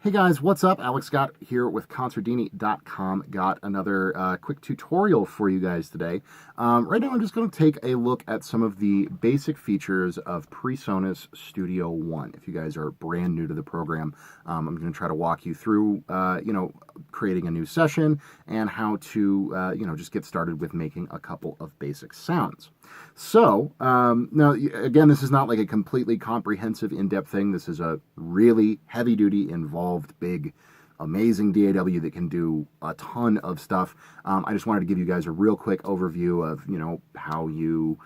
Hey guys, what's up? Alex Scott here with Consordini.com. Got another quick tutorial for you guys today. Right now I'm just going to take a look at some of the basic features of Presonus Studio One. If you guys are brand new to the program, I'm going to try to walk you through, creating a new session and how to, just get started with making a couple of basic sounds. So, now, again, this is not like a completely comprehensive, in-depth thing. This is a really heavy-duty, involved, big, amazing DAW that can do a ton of stuff. I just wanted to give you guys a real quick overview of, how you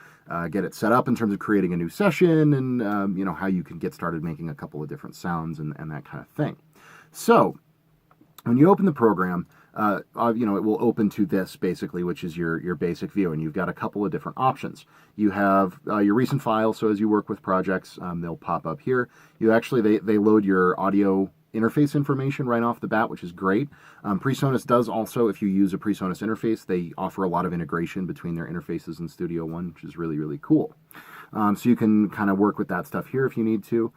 get it set up in terms of creating a new session and, how you can get started making a couple of different sounds and that kind of thing. So, when you open the program, it will open to this basically, which is your basic view, and you've got a couple of different options. You have your recent files, so as you work with projects, they'll pop up here. They load your audio interface information right off the bat, which is great. Presonus does also, if you use a Presonus interface, they offer a lot of integration between their interfaces in Studio One, which is really, really cool. So you can kind of work with that stuff here if you need to.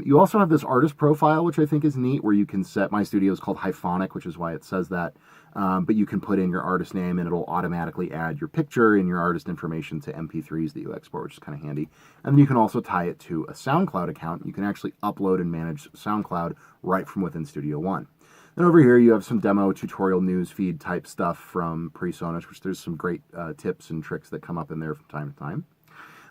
You also have this artist profile, which I think is neat, where you can set, my studio is called Hyphonic, which is why it says that. But you can put in your artist name and it'll automatically add your picture and your artist information to MP3s that you export, which is kind of handy. And then you can also tie it to a SoundCloud account. You can actually upload and manage SoundCloud right from within Studio One. Then over here you have some demo tutorial news feed type stuff from Presonus, which there's some great tips and tricks that come up in there from time to time.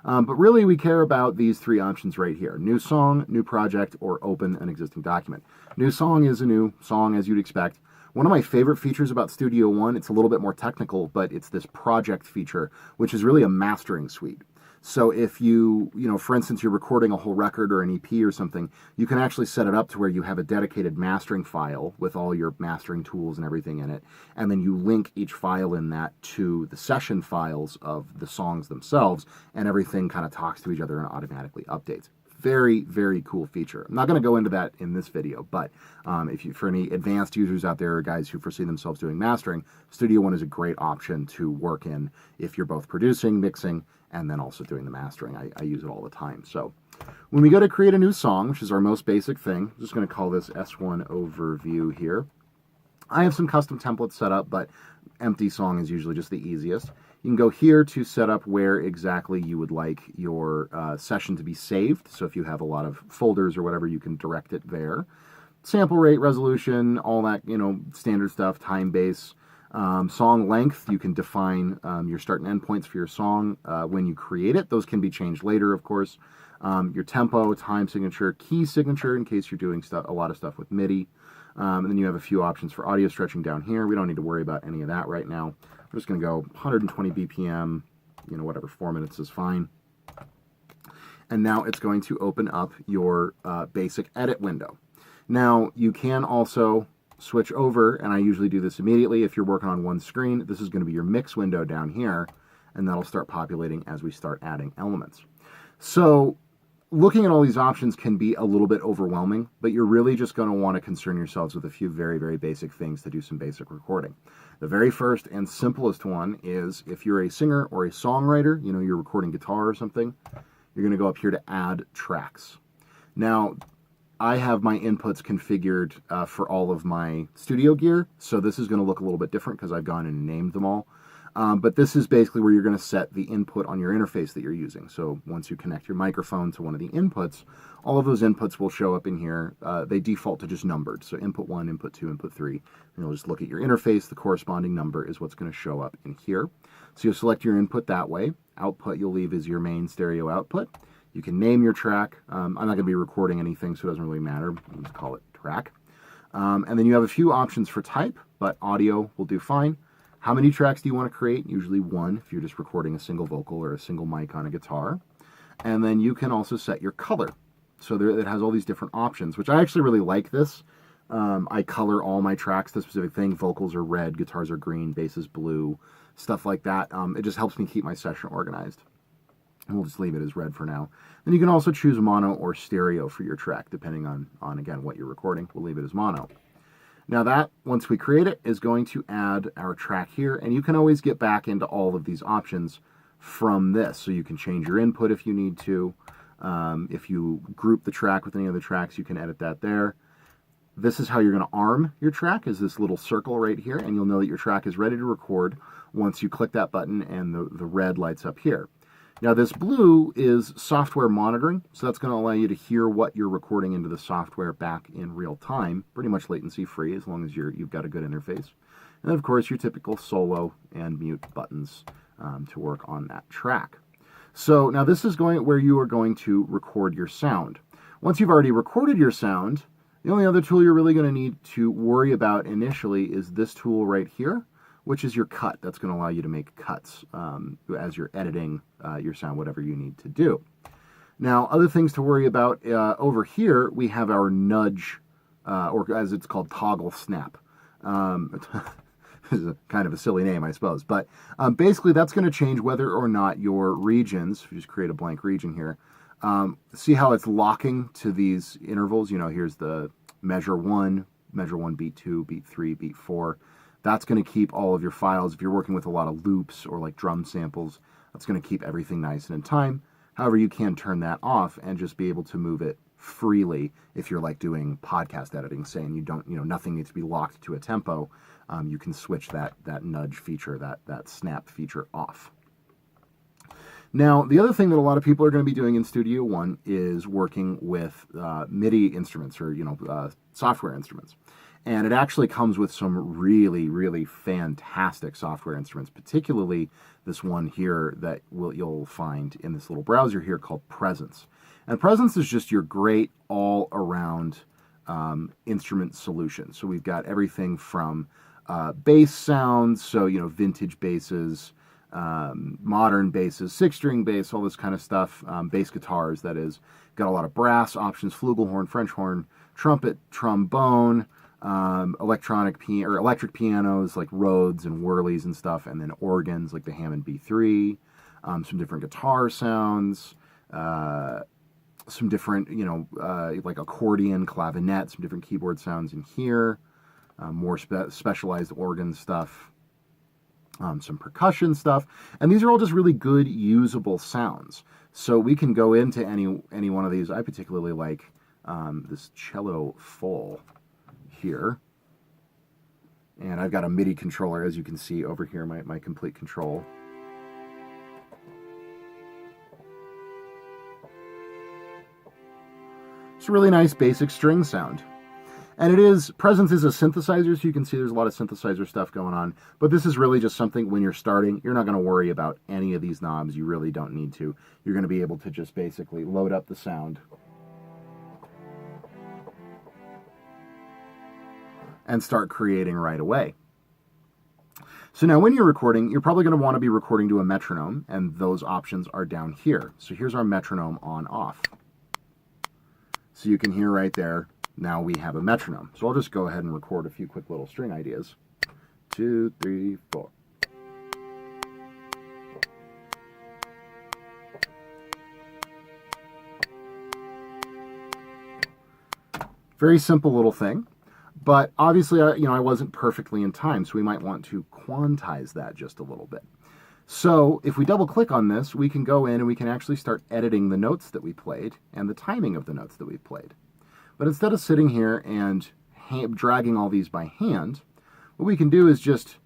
But really, we care about these three options right here. New song, new project, or open an existing document. New song is a new song, as you'd expect. One of my favorite features about Studio One, it's a little bit more technical, but it's this project feature, which is really a mastering suite. So if you, for instance, you're recording a whole record or an EP or something, you can actually set it up to where you have a dedicated mastering file with all your mastering tools and everything in it. And then you link each file in that to the session files of the songs themselves, and everything kind of talks to each other and automatically updates. Very, very cool feature. I'm not going to go into that in this video, but for any advanced users out there or guys who foresee themselves doing mastering, Studio One is a great option to work in if you're both producing, mixing, and then also doing the mastering. I use it all the time. So when we go to create a new song, which is our most basic thing, I'm just going to call this S1 Overview here. I have some custom templates set up, but empty song is usually just the easiest. You can go here to set up where exactly you would like your session to be saved. So if you have a lot of folders or whatever, you can direct it there. Sample rate, resolution, all that, standard stuff, time base. Song length, you can define your start and end points for your song when you create it. Those can be changed later, of course. Your tempo, time signature, key signature in case you're doing a lot of stuff with MIDI. And then you have a few options for audio stretching down here. We don't need to worry about any of that right now. I'm just going to go 120 BPM, whatever, 4 minutes is fine. And now it's going to open up your basic edit window. Now, you can also switch over, and I usually do this immediately if you're working on one screen. This is going to be your mix window down here, and that'll start populating as we start adding elements. So looking at all these options can be a little bit overwhelming, but you're really just going to want to concern yourselves with a few very, very basic things to do some basic recording. The very first and simplest one is if you're a singer or a songwriter, you're recording guitar or something, you're going to go up here to add tracks. Now, I have my inputs configured for all of my studio gear, so this is going to look a little bit different because I've gone and named them all. But this is basically where you're going to set the input on your interface that you're using. So once you connect your microphone to one of the inputs, all of those inputs will show up in here. They default to just numbered. So input 1, input 2, input 3. And you'll just look at your interface. The corresponding number is what's going to show up in here. So you'll select your input that way. Output you'll leave as your main stereo output. You can name your track. I'm not going to be recording anything, so it doesn't really matter. We'll just call it track. And then you have a few options for type, but audio will do fine. How many tracks do you want to create? Usually one, if you're just recording a single vocal or a single mic on a guitar. And then you can also set your color. So it has all these different options, which I actually really like this. I color all my tracks to a specific thing. Vocals are red, guitars are green, bass is blue, stuff like that. It just helps me keep my session organized. And we'll just leave it as red for now. Then you can also choose mono or stereo for your track, depending on again, what you're recording. We'll leave it as mono. Now that, once we create it, is going to add our track here, and you can always get back into all of these options from this. So you can change your input if you need to. If you group the track with any other tracks, you can edit that there. This is how you're going to arm your track, is this little circle right here, and you'll know that your track is ready to record once you click that button and the red lights up here. Now this blue is software monitoring, so that's going to allow you to hear what you're recording into the software back in real time, pretty much latency free as long as you've got a good interface. And of course your typical solo and mute buttons to work on that track. So now this is where you are going to record your sound. Once you've already recorded your sound, the only other tool you're really going to need to worry about initially is this tool right here, which is your cut. That's going to allow you to make cuts as you're editing your sound, whatever you need to do. Now, other things to worry about, over here we have our nudge, or as it's called, toggle snap. This is kind of a silly name, I suppose, but basically that's going to change whether or not your regions, if you just create a blank region here, see how it's locking to these intervals. You know, here's the measure 1, beat 2, beat 3, beat 4. That's going to keep all of your files. If you're working with a lot of loops or like drum samples, that's going to keep everything nice and in time. However, you can turn that off and just be able to move it freely if you're like doing podcast editing, say, and you don't, nothing needs to be locked to a tempo. You can switch that nudge feature, that snap feature off. Now, the other thing that a lot of people are going to be doing in Studio One is working with MIDI instruments, or software instruments. And it actually comes with some really, really fantastic software instruments, particularly this one here that you'll find in this little browser here called Presonus. And Presonus is just your great all-around instrument solution. So we've got everything from bass sounds, so vintage basses, modern basses, 6-string bass, all this kind of stuff, bass guitars, that is. Got a lot of brass options, flugelhorn, French horn, trumpet, trombone, electric pianos like Rhodes and Whirlies and stuff, and then organs like the Hammond B3, some different guitar sounds, some different, like accordion, clavinet, some different keyboard sounds in here, more specialized organ stuff, some percussion stuff, and these are all just really good usable sounds. So we can go into any one of these. I particularly like this cello full here, and I've got a MIDI controller, as you can see over here, my complete control. It's a really nice basic string sound. And Presonus is a synthesizer, so you can see there's a lot of synthesizer stuff going on. But this is really just something, when you're starting, you're not going to worry about any of these knobs. You really don't need to. You're going to be able to just basically load up the sound and start creating right away. So now when you're recording, you're probably going to want to be recording to a metronome, and those options are down here. So here's our metronome on/off. So you can hear right there, now we have a metronome. So I'll just go ahead and record a few quick little string ideas. 2, 3, 4. Very simple little thing. But obviously, I wasn't perfectly in time, so we might want to quantize that just a little bit. So if we double click on this, we can go in and we can actually start editing the notes that we played and the timing of the notes that we played. But instead of sitting here and dragging all these by hand, what we can do is just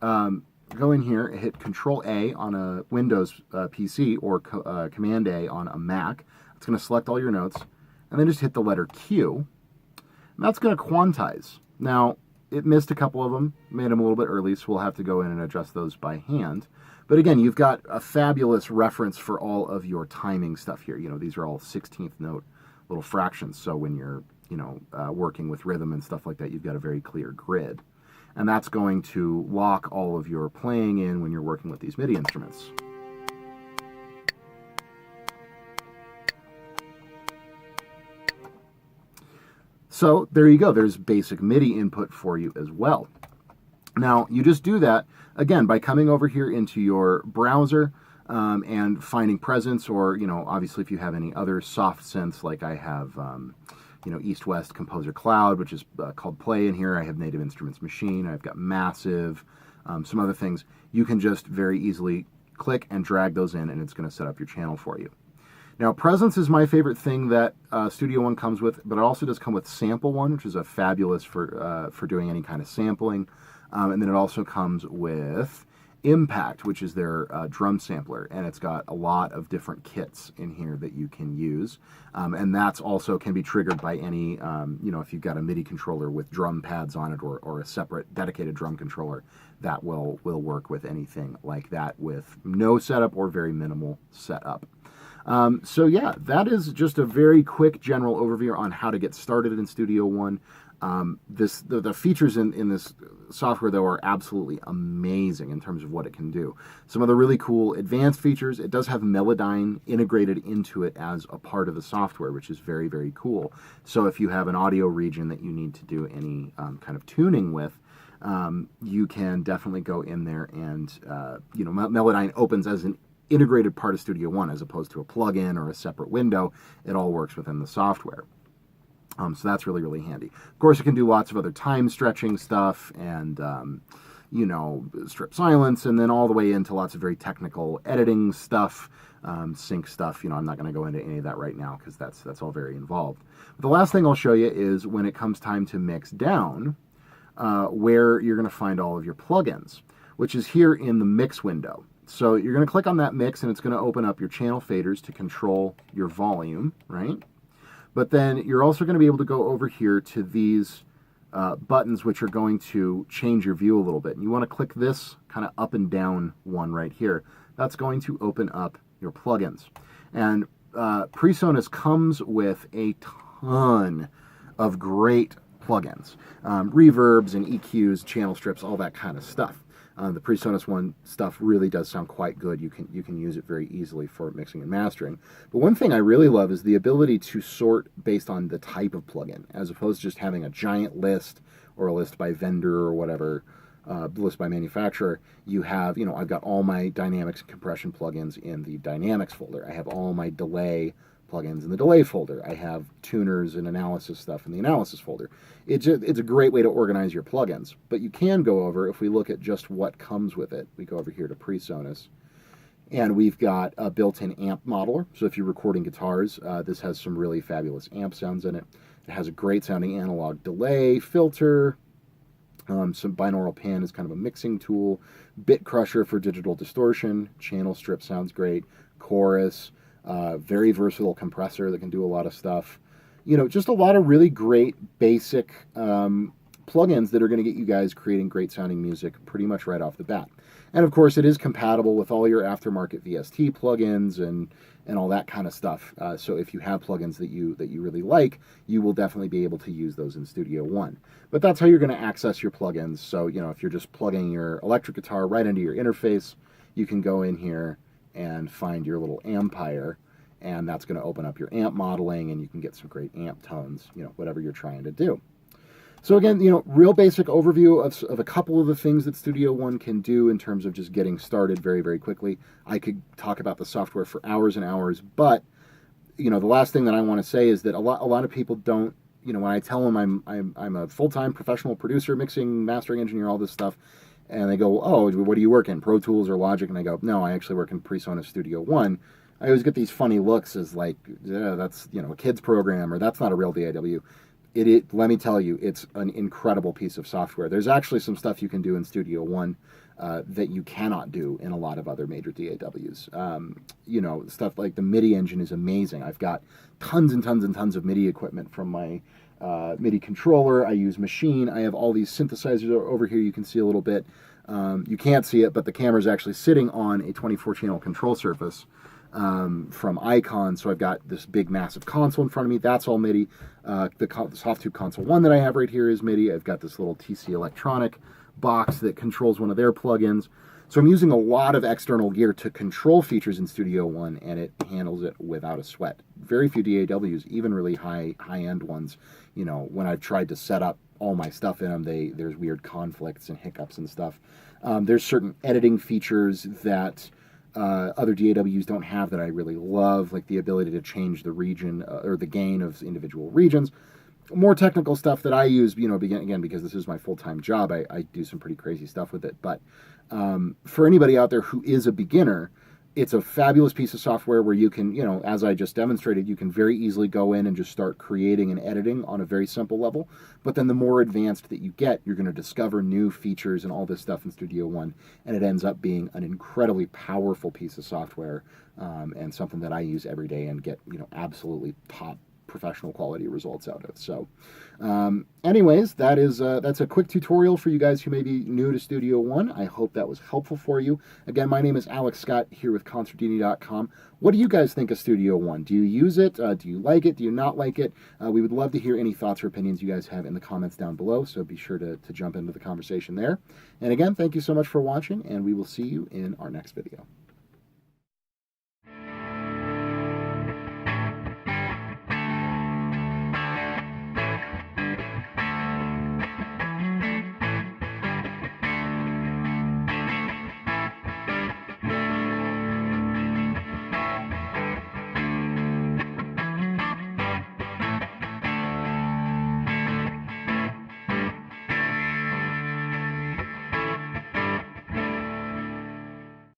go in here, hit Control-A on a Windows PC or Command-A on a Mac. It's going to select all your notes, and then just hit the letter Q. And that's going to quantize. Now, it missed a couple of them, made them a little bit early, so we'll have to go in and adjust those by hand. But again, you've got a fabulous reference for all of your timing stuff here. These are all 16th note little fractions, so when you're, working with rhythm and stuff like that, you've got a very clear grid. And that's going to lock all of your playing in when you're working with these MIDI instruments. So there you go. There's basic MIDI input for you as well. Now, you just do that, again, by coming over here into your browser and finding Presonus, or, obviously if you have any other soft synths, like I have, East West Composer Cloud, which is called Play in here. I have Native Instruments Machine. I've got Massive, some other things. You can just very easily click and drag those in, and it's going to set up your channel for you. Now, Presence is my favorite thing that Studio One comes with, but it also does come with Sample One, which is a fabulous for doing any kind of sampling. And then it also comes with Impact, which is their drum sampler, and it's got a lot of different kits in here that you can use. And that's also can be triggered by any, if you've got a MIDI controller with drum pads on it, or a separate dedicated drum controller, that will work with anything like that with no setup or very minimal setup. So yeah, that is just a very quick general overview on how to get started in Studio One. The features in this software, though, are absolutely amazing in terms of what it can do. Some of the really cool advanced features, it does have Melodyne integrated into it as a part of the software, which is very, very cool. So if you have an audio region that you need to do any kind of tuning with, you can definitely go in there and, Melodyne opens as an integrated part of Studio One as opposed to a plugin or a separate window. It all works within the software. So that's really, really handy. Of course, it can do lots of other time stretching stuff and, strip silence, and then all the way into lots of very technical editing stuff, sync stuff. I'm not going to go into any of that right now because that's all very involved. But the last thing I'll show you is when it comes time to mix down, where you're going to find all of your plugins, which is here in the mix window. So you're going to click on that mix, and it's going to open up your channel faders to control your volume, right? But then you're also going to be able to go over here to these buttons, which are going to change your view a little bit. And you want to click this kind of up and down one right here. That's going to open up your plugins. And Presonus comes with a ton of great plugins. Reverbs and EQs, channel strips, all that kind of stuff. The Presonus One stuff really does sound quite good. You can use it very easily for mixing and mastering. But one thing I really love is the ability to sort based on the type of plugin, as opposed to just having a giant list or a list by vendor or whatever, list by manufacturer. You have, I've got all my dynamics and compression plugins in the dynamics folder. I have all my delay plugins in the delay folder. I have tuners and analysis stuff in the analysis folder. It's a great way to organize your plugins. But you can go over, if we look at just what comes with it, we go over here to Presonus, and we've got a built-in amp modeler. So if you're recording guitars, this has some really fabulous amp sounds in it. It has a great sounding analog delay filter. Some binaural pan is kind of a mixing tool. Bit crusher for digital distortion. Channel strip sounds great. Chorus. Very versatile compressor that can do a lot of stuff. Just a lot of really great basic plugins that are going to get you guys creating great sounding music pretty much right off the bat. And of course, it is compatible with all your aftermarket VST plugins and all that kind of stuff. So if you have plugins that you really like, you will definitely be able to use those in Studio One. But that's how you're going to access your plugins. So if you're just plugging your electric guitar right into your interface, you can go in here and find your little amplifier, and that's going to open up your amp modeling, and you can get some great amp tones, whatever you're trying to do. So again, real basic overview of a couple of the things that Studio One can do in terms of just getting started very, very quickly. I could talk about the software for hours and hours, but the last thing that I want to say is that a lot of people don't, when I tell them I'm a full-time professional producer, mixing, mastering engineer, all this stuff, and they go, oh, what do you work in, Pro Tools or Logic? And I go, no, I actually work in Presonus Studio One. I always get these funny looks as like, yeah, that's a kid's program, or that's not a real DAW. Let me tell you, it's an incredible piece of software. There's actually some stuff you can do in Studio One that you cannot do in a lot of other major DAWs. Stuff like the MIDI engine is amazing. I've got tons and tons and tons of MIDI equipment from my MIDI controller. I use Machine. I have all these synthesizers over here. You can see a little bit. You can't see it, but the camera is actually sitting on a 24-channel control surface from Icon. So I've got this big, massive console in front of me. That's all MIDI. The Softtube Console 1 that I have right here is MIDI. I've got this little TC Electronic box that controls one of their plugins. So I'm using a lot of external gear to control features in Studio One, and it handles it without a sweat. Very few DAWs, even really high-end ones, when I've tried to set up all my stuff in them, there's weird conflicts and hiccups and stuff. There's certain editing features that other DAWs don't have that I really love, like the ability to change the region or the gain of individual regions. More technical stuff that I use, again, because this is my full-time job, I do some pretty crazy stuff with it. But for anybody out there who is a beginner, It's a fabulous piece of software where you can, as I just demonstrated, you can very easily go in and just start creating and editing on a very simple level. But then the more advanced that you get, you're going to discover new features and all this stuff in Studio One, and it ends up being an incredibly powerful piece of software, and something that I use every day and get, absolutely top professional quality results out of. So anyways, that's a quick tutorial for you guys who may be new to Studio One. I hope that was helpful for you. Again, my name is Alex Scott here with Consordini.com. What do you guys think of Studio One? Do you use it? Do you like it? Do you not like it? We would love to hear any thoughts or opinions you guys have in the comments down below, so be sure to jump into the conversation there. And again, thank you so much for watching, and we will see you in our next video.